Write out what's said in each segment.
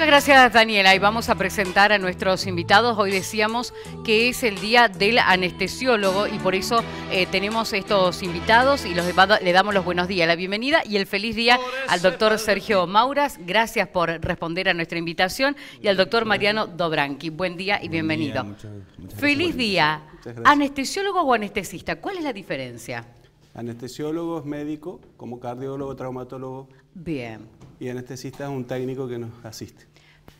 Muchas gracias, Daniela. Y vamos a presentar a nuestros invitados. Hoy decíamos que es el día del anestesiólogo y por eso tenemos estos invitados y le damos los buenos días, la bienvenida y el feliz día al doctor Sergio Mauras. Gracias por responder a nuestra invitación y al doctor Mariano Dobranqui. Buen día y bienvenido. Muchas Feliz día. ¿Anestesiólogo o anestesista? ¿Cuál es la diferencia? Anestesiólogo es médico, como cardiólogo, traumatólogo. Bien. Y anestesista es un técnico que nos asiste.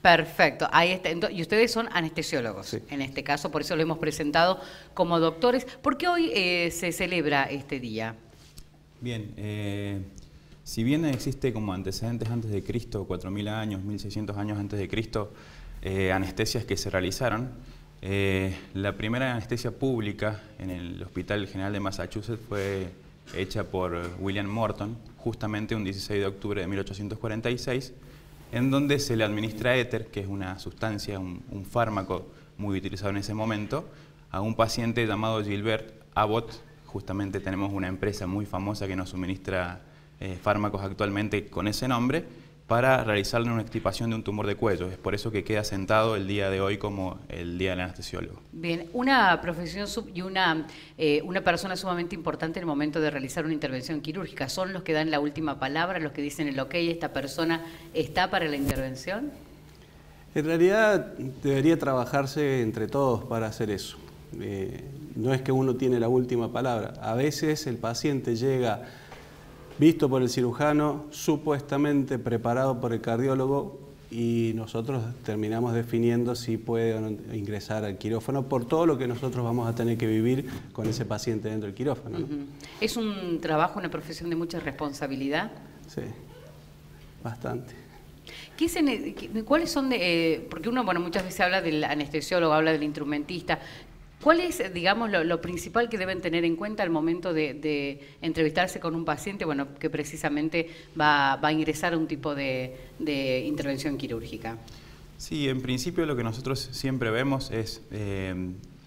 Perfecto, ahí está. Y ustedes son anestesiólogos, sí. En este caso, por eso lo hemos presentado como doctores. ¿Por qué hoy se celebra este día? Bien, si bien existe como antecedentes antes de Cristo, 4.000 años, 1.600 años antes de Cristo, anestesias que se realizaron, la primera anestesia pública en el Hospital General de Massachusetts fue hecha por William Morton, justamente un 16 de octubre de 1846, en donde se le administra éter, que es una sustancia, un fármaco muy utilizado en ese momento, a un paciente llamado Gilbert Abbott. Justamente tenemos una empresa muy famosa que nos suministra fármacos actualmente con ese nombre, para realizarle una extirpación de un tumor de cuello. Es por eso que queda sentado el día de hoy como el Día del Anestesiólogo. Bien, una profesión y una persona sumamente importante en el momento de realizar una intervención quirúrgica. ¿Son los que dan la última palabra, los que dicen el ok, esta persona está para la intervención? En realidad debería trabajarse entre todos para hacer eso. No es que uno tiene la última palabra. A veces el paciente llega visto por el cirujano, supuestamente preparado por el cardiólogo, y nosotros terminamos definiendo si puede o no ingresar al quirófano por todo lo que nosotros vamos a tener que vivir con ese paciente dentro del quirófano, ¿no? ¿Es un trabajo, una profesión de mucha responsabilidad? Sí, bastante. ¿Cuáles son porque uno, bueno, muchas veces habla del anestesiólogo, habla del instrumentista? ¿Cuál es, digamos, lo principal que deben tener en cuenta al momento de entrevistarse con un paciente, bueno, que precisamente va a ingresar a un tipo de intervención quirúrgica? Sí, en principio lo que nosotros siempre vemos es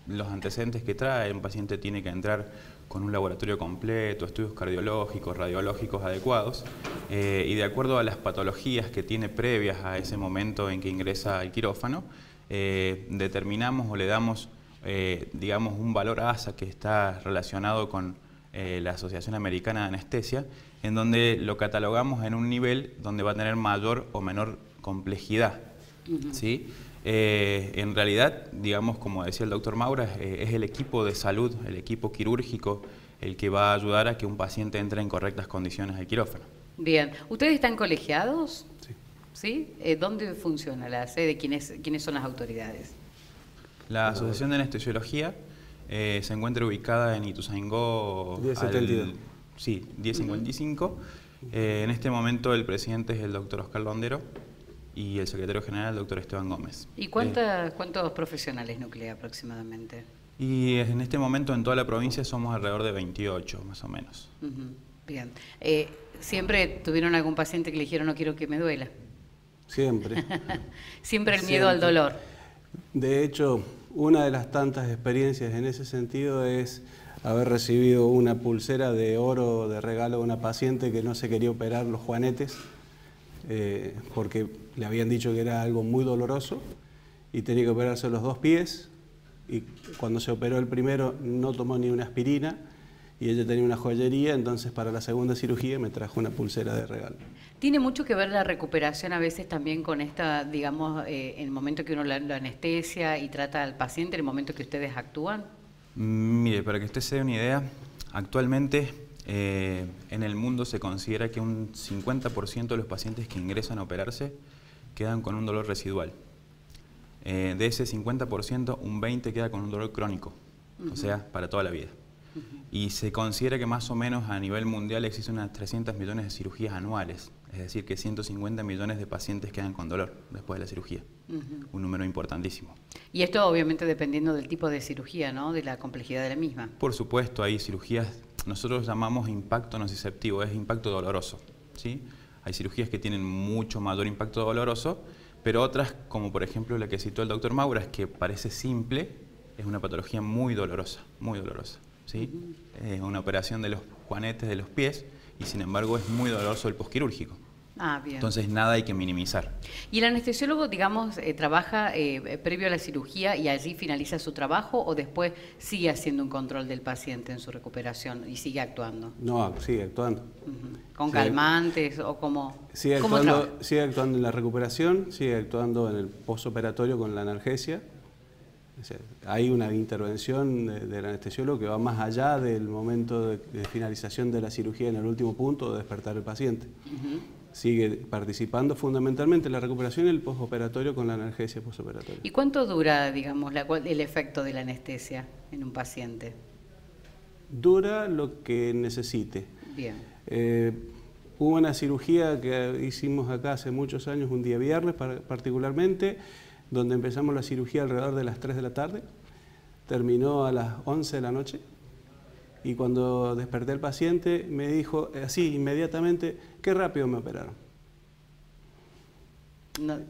los antecedentes que trae. Un paciente tiene que entrar con un laboratorio completo, estudios cardiológicos, radiológicos adecuados, y de acuerdo a las patologías que tiene previas a ese momento en que ingresa al quirófano, determinamos o le damos digamos, un valor ASA que está relacionado con la Asociación Americana de Anestesia, en donde lo catalogamos en un nivel donde va a tener mayor o menor complejidad. ¿Sí? En realidad, digamos, como decía el doctor Maura, es el equipo de salud, el equipo quirúrgico, el que va a ayudar a que un paciente entre en correctas condiciones al quirófano. Bien. ¿Ustedes están colegiados? Sí. ¿Sí? ¿Dónde funciona la sede? ¿Quiénes son las autoridades? La Asociación de Anestesiología se encuentra ubicada en Ituzaingó 1072. Sí, 1055. En este momento el presidente es el doctor Oscar Londero y el secretario general el doctor Esteban Gómez. ¿Y cuántos profesionales nuclea aproximadamente? Y en este momento en toda la provincia somos alrededor de 28 más o menos. Bien. ¿Siempre tuvieron algún paciente que le dijeron no quiero que me duela? Siempre. Siempre el miedo al dolor. De hecho, una de las tantas experiencias en ese sentido es haber recibido una pulsera de oro de regalo de una paciente que no se quería operar los juanetes porque le habían dicho que era algo muy doloroso y tenía que operarse los dos pies, y cuando se operó el primero no tomó ni una aspirina y ella tenía una joyería, entonces para la segunda cirugía me trajo una pulsera de regalo. ¿Tiene mucho que ver la recuperación a veces también con esta, digamos, en el momento que uno lo anestesia y trata al paciente, en el momento que ustedes actúan? Mire, para que usted se dé una idea, actualmente en el mundo se considera que un 50% de los pacientes que ingresan a operarse quedan con un dolor residual. De ese 50%, un 20% queda con un dolor crónico, o sea, para toda la vida. Y se considera que más o menos a nivel mundial existen unas 300 millones de cirugías anuales, es decir, que 150 millones de pacientes quedan con dolor después de la cirugía, un número importantísimo. Y esto obviamente dependiendo del tipo de cirugía, ¿no? De la complejidad de la misma. Por supuesto, hay cirugías, nosotros llamamos impacto nociceptivo, es impacto doloroso, ¿sí? Hay cirugías que tienen mucho mayor impacto doloroso, pero otras, como por ejemplo la que citó el doctor Maura, que parece simple, es una patología muy dolorosa, ¿sí? Es una operación de los juanetes de los pies y sin embargo es muy doloroso el posquirúrgico. Ah, bien. Entonces nada hay que minimizar. ¿Y el anestesiólogo, digamos, trabaja previo a la cirugía y allí finaliza su trabajo o después sigue haciendo un control del paciente en su recuperación y sigue actuando? No, sigue actuando. ¿Con calmantes o como? Sigue actuando en la recuperación, sigue actuando en el postoperatorio con la analgesia. O sea, hay una intervención del anestesiólogo que va más allá del momento de finalización de la cirugía en el último punto de despertar el paciente. Sigue participando fundamentalmente en la recuperación y el postoperatorio con la analgesia postoperatoria. ¿Y cuánto dura, digamos, el efecto de la anestesia en un paciente? Dura lo que necesite. Bien. Hubo una cirugía que hicimos acá hace muchos años, un día viernes particularmente, donde empezamos la cirugía alrededor de las 3 de la tarde, terminó a las 11 de la noche. Y cuando desperté al paciente me dijo así inmediatamente, qué rápido me operaron.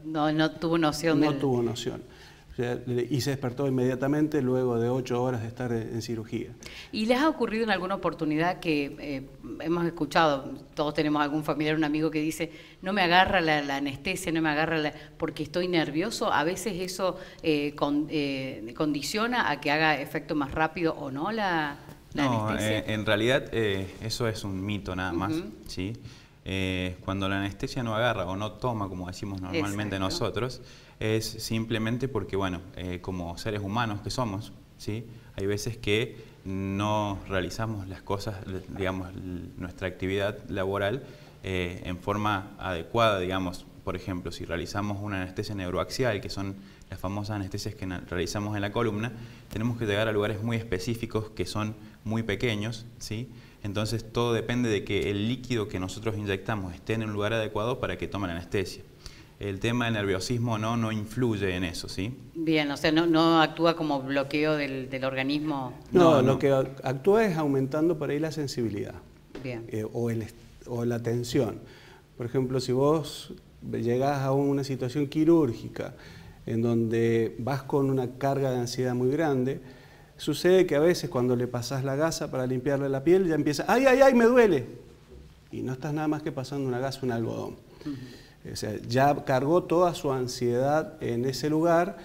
No tuvo noción. No tuvo noción. O sea, y se despertó inmediatamente luego de 8 horas de estar en cirugía. ¿Y les ha ocurrido en alguna oportunidad que hemos escuchado, todos tenemos algún familiar, un amigo que dice, no me agarra la anestesia, no me agarra porque estoy nervioso? A veces eso condiciona a que haga efecto más rápido o no la anestesia. En realidad eso es un mito nada más, ¿sí? Cuando la anestesia no agarra o no toma, como decimos normalmente nosotros, es simplemente porque, bueno, como seres humanos que somos, ¿sí? Hay veces que no realizamos las cosas, digamos, nuestra actividad laboral en forma adecuada, digamos. Por ejemplo, si realizamos una anestesia neuroaxial, que son las famosas anestesias que realizamos en la columna, tenemos que llegar a lugares muy específicos que son muy pequeños, ¿sí? Entonces todo depende de que el líquido que nosotros inyectamos esté en un lugar adecuado para que tome la anestesia. El tema del nerviosismo no influye en eso, ¿sí? Bien, o sea, no actúa como bloqueo del organismo. No, lo que actúa es aumentando por ahí la sensibilidad. Bien. O la tensión. Por ejemplo, si vos llegás a una situación quirúrgica en donde vas con una carga de ansiedad muy grande, sucede que a veces cuando le pasás la gasa para limpiarle la piel ya empieza, ¡ay, ay, ay, me duele! Y no estás nada más que pasando una gasa, un algodón. O sea, ya cargó toda su ansiedad en ese lugar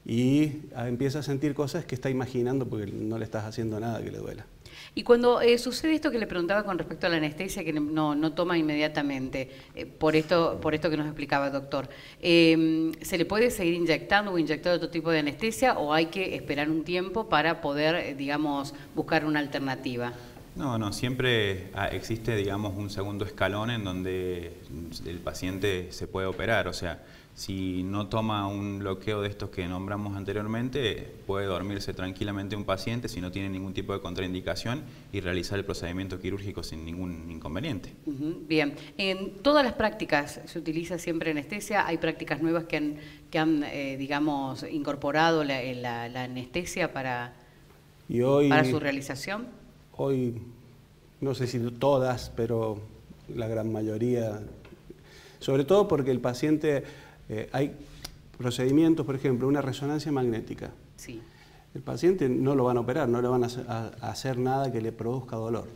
y empieza a sentir cosas que está imaginando porque no le estás haciendo nada que le duela. Y cuando sucede esto que le preguntaba con respecto a la anestesia, que no toma inmediatamente, por esto que nos explicaba el doctor, ¿se le puede seguir inyectando o inyectando otro tipo de anestesia o hay que esperar un tiempo para poder, digamos, buscar una alternativa? No, siempre existe, digamos, un segundo escalón en donde el paciente se puede operar. O sea, si no toma un bloqueo de estos que nombramos anteriormente, puede dormirse tranquilamente un paciente si no tiene ningún tipo de contraindicación y realizar el procedimiento quirúrgico sin ningún inconveniente. Bien. En todas las prácticas se utiliza siempre anestesia. ¿Hay prácticas nuevas que han digamos, incorporado la anestesia para su realización? Hoy, no sé si todas, pero la gran mayoría, sobre todo porque el paciente, hay procedimientos, por ejemplo, una resonancia magnética. Sí. El paciente no lo van a operar, no le van a hacer nada que le produzca dolor.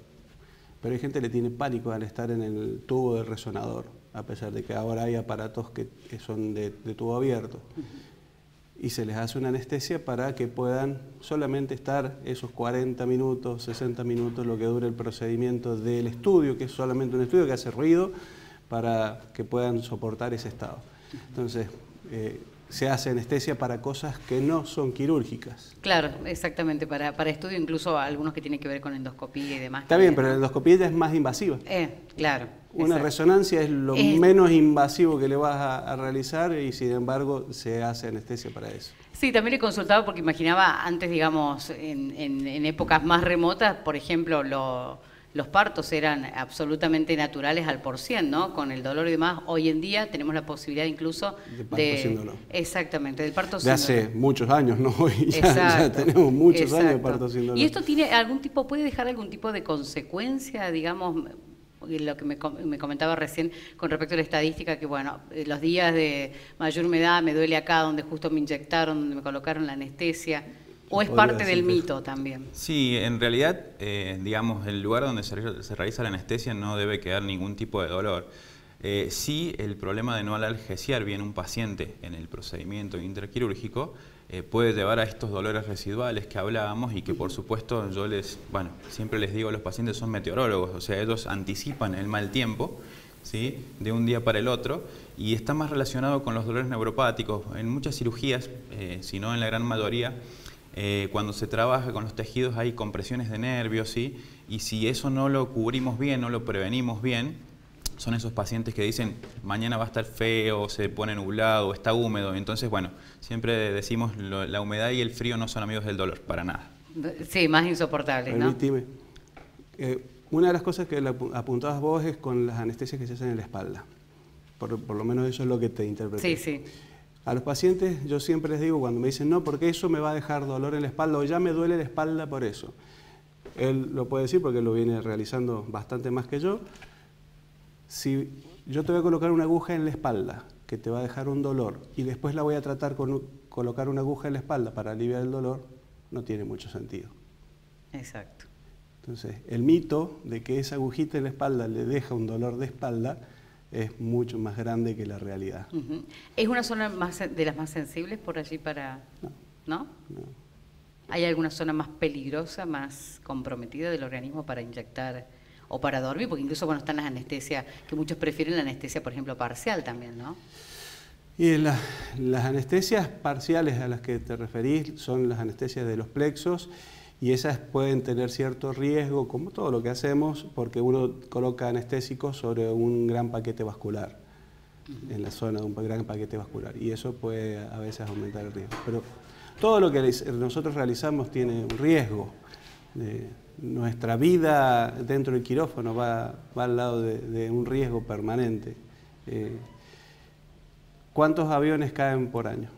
Pero hay gente que le tiene pánico al estar en el tubo del resonador, a pesar de que ahora hay aparatos que son de tubo abierto. Y se les hace una anestesia para que puedan solamente estar esos 40 minutos, 60 minutos, lo que dure el procedimiento del estudio, que es solamente un estudio que hace ruido, para que puedan soportar ese estado. Entonces, se hace anestesia para cosas que no son quirúrgicas. Claro, exactamente, para estudio, incluso algunos que tienen que ver con endoscopía y demás. Está bien, pero la endoscopía ya es más invasiva. Claro. Una resonancia es lo menos invasivo que le vas a realizar y sin embargo se hace anestesia para eso. Sí, también he consultado porque imaginaba antes, digamos, en épocas más remotas, por ejemplo, los partos eran absolutamente naturales al %, ¿no? Con el dolor y demás. Hoy en día tenemos la posibilidad incluso de parto sin dolor. Exactamente, del parto sin dolor. De hace muchos años, ¿no? Hoy ya tenemos muchos años de parto sin dolor. ¿Y esto puede dejar algún tipo de consecuencia, digamos, lo que me comentaba recién con respecto a la estadística, que bueno, los días de mayor humedad me duele acá donde justo me inyectaron, donde me colocaron la anestesia? ¿O es parte del mito también? Sí, en realidad, digamos, el lugar donde se realiza la anestesia no debe quedar ningún tipo de dolor. Sí, el problema de no analgesiar bien un paciente en el procedimiento intraquirúrgico puede llevar a estos dolores residuales que hablábamos y que por supuesto yo siempre les digo a los pacientes son meteorólogos, o sea, ellos anticipan el mal tiempo, ¿sí?, de un día para el otro, y está más relacionado con los dolores neuropáticos. En muchas cirugías, si no en la gran mayoría, cuando se trabaja con los tejidos hay compresiones de nervios, ¿sí?, y si eso no lo cubrimos bien, no lo prevenimos bien, son esos pacientes que dicen mañana va a estar feo, se pone nublado, está húmedo. Entonces, bueno, siempre decimos la humedad y el frío no son amigos del dolor, para nada. Sí, más insoportables, ¿no? Permíteme. Una de las cosas que apuntabas vos es con las anestesias que se hacen en la espalda. Por lo menos eso es lo que te interpreté. Sí, sí. A los pacientes yo siempre les digo, cuando me dicen no, porque eso me va a dejar dolor en la espalda o ya me duele la espalda por eso. Él lo puede decir porque lo viene realizando bastante más que yo. Si yo te voy a colocar una aguja en la espalda que te va a dejar un dolor y después la voy a tratar con colocar una aguja en la espalda para aliviar el dolor, no tiene mucho sentido. Exacto. Entonces, el mito de que esa agujita en la espalda le deja un dolor de espalda es mucho más grande que la realidad. ¿Es una zona de las más sensibles por allí para...? ¿No? No. ¿Hay alguna zona más peligrosa, más comprometida del organismo para inyectar o para dormir? Porque incluso cuando están las anestesias, que muchos prefieren la anestesia, por ejemplo, parcial también, ¿no? Y las anestesias parciales a las que te referís son las anestesias de los plexos, y esas pueden tener cierto riesgo, como todo lo que hacemos, porque uno coloca anestésicos sobre un gran paquete vascular, en la zona de un gran paquete vascular, y eso puede a veces aumentar el riesgo. Pero todo lo que nosotros realizamos tiene un riesgo. Nuestra vida dentro del quirófano va al lado de un riesgo permanente. ¿Cuántos aviones caen por año?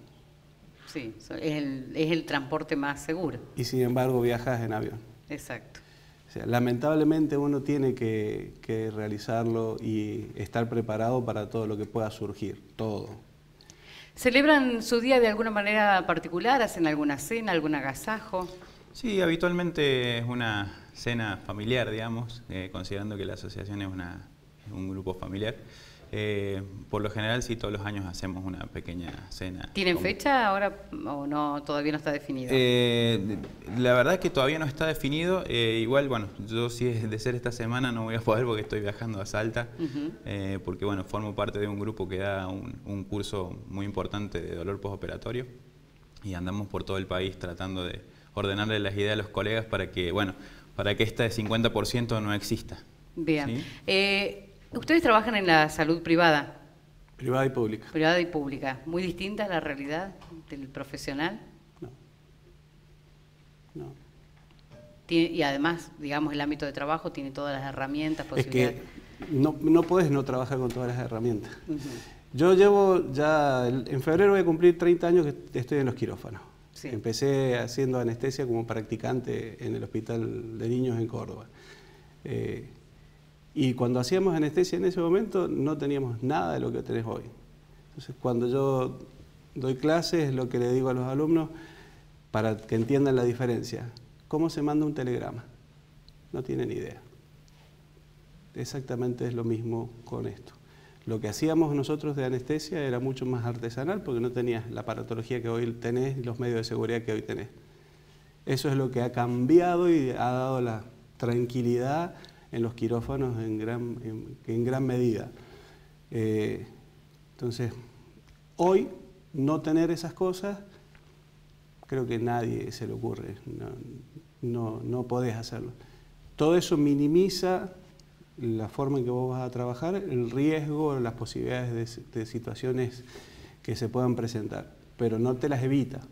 Sí, es el transporte más seguro. Y sin embargo viajas en avión. Exacto. O sea, lamentablemente uno tiene que realizarlo y estar preparado para todo lo que pueda surgir, todo. ¿Celebran su día de alguna manera particular? ¿Hacen alguna cena, algún agasajo? Sí, habitualmente es una cena familiar, digamos, considerando que la asociación es un grupo familiar. Por lo general, sí, todos los años hacemos una pequeña cena. ¿Tienen fecha ahora o no? Todavía no está definido. La verdad es que todavía no está definido. Igual, bueno, yo si es de ser esta semana no voy a poder porque estoy viajando a Salta, porque bueno, formo parte de un grupo que da un curso muy importante de dolor postoperatorio y andamos por todo el país tratando de ordenarle las ideas a los colegas para que, bueno, para que este 50% no exista. Bien. ¿Sí? Ustedes trabajan en la salud privada. Privada y pública. Privada y pública. ¿Muy distinta a la realidad del profesional? No. Y además, digamos, el ámbito de trabajo tiene todas las herramientas, posibilidades. Es que no puedes no trabajar con todas las herramientas. Yo llevo ya, en febrero voy a cumplir 30 años que estoy en los quirófanos. Sí. Empecé haciendo anestesia como practicante en el Hospital de Niños en Córdoba. Y cuando hacíamos anestesia en ese momento no teníamos nada de lo que tenés hoy. Entonces, cuando yo doy clases, lo que le digo a los alumnos, para que entiendan la diferencia, ¿cómo se manda un telegrama? No tienen idea. Exactamente es lo mismo con esto. Lo que hacíamos nosotros de anestesia era mucho más artesanal porque no tenías la aparatología que hoy tenés y los medios de seguridad que hoy tenés. Eso es lo que ha cambiado y ha dado la tranquilidad en los quirófanos en gran medida. Entonces, hoy no tener esas cosas, creo que a nadie se le ocurre, no podés hacerlo. Todo eso minimiza la forma en que vos vas a trabajar, el riesgo, las posibilidades de situaciones que se puedan presentar, pero no te las evita.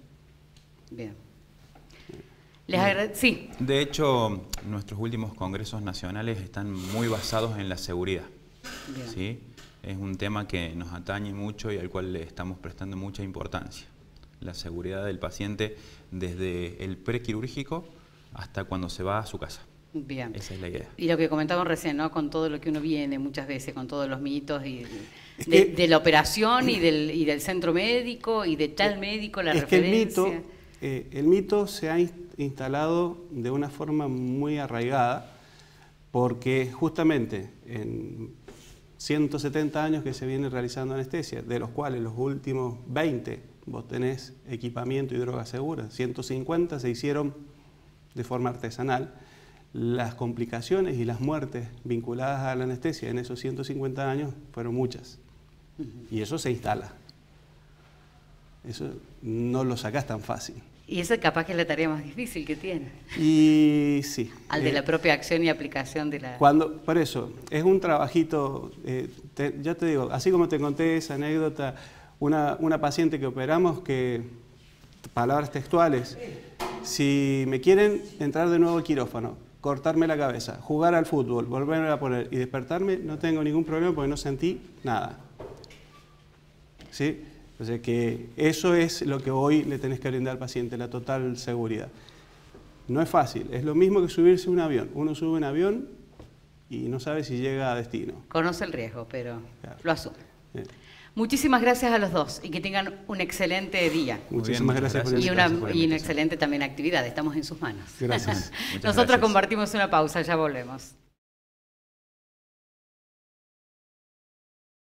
Bien. Sí. De hecho, nuestros últimos congresos nacionales están muy basados en la seguridad. ¿Sí? Es un tema que nos atañe mucho y al cual le estamos prestando mucha importancia. La seguridad del paciente desde el prequirúrgico hasta cuando se va a su casa. Bien. Esa es la idea. Y lo que comentábamos recién, ¿no? Con todo lo que uno viene muchas veces, con todos los mitos y de la operación y del centro médico y de tal médico, la referencia. Que el mito se ha instalado de una forma muy arraigada porque justamente 170 años que se viene realizando anestesia, de los cuales los últimos 20 vos tenés equipamiento y drogas seguras. 150 se hicieron de forma artesanal. Las complicaciones y las muertes vinculadas a la anestesia en esos 150 años fueron muchas. Y eso se instala. Eso no lo sacás tan fácil. Y esa capaz que es la tarea más difícil que tiene. Y sí. Al de la propia acción y aplicación de la... Por eso, es un trabajito, ya te digo, así como te conté esa anécdota, una paciente que operamos que, palabras textuales, si me quieren entrar de nuevo al quirófano, cortarme la cabeza, jugar al fútbol, volverme a poner y despertarme, no tengo ningún problema porque no sentí nada. ¿Sí? O sea que eso es lo que hoy le tenés que brindar al paciente, la total seguridad. No es fácil, es lo mismo que subirse a un avión. Uno sube un avión y no sabe si llega a destino. Conoce el riesgo, pero claro, lo asume. Bien. Muchísimas gracias a los dos y que tengan un excelente día. Muchísimas gracias por y una excelente también actividad. Estamos en sus manos. Gracias. Nosotros compartimos una pausa, ya volvemos.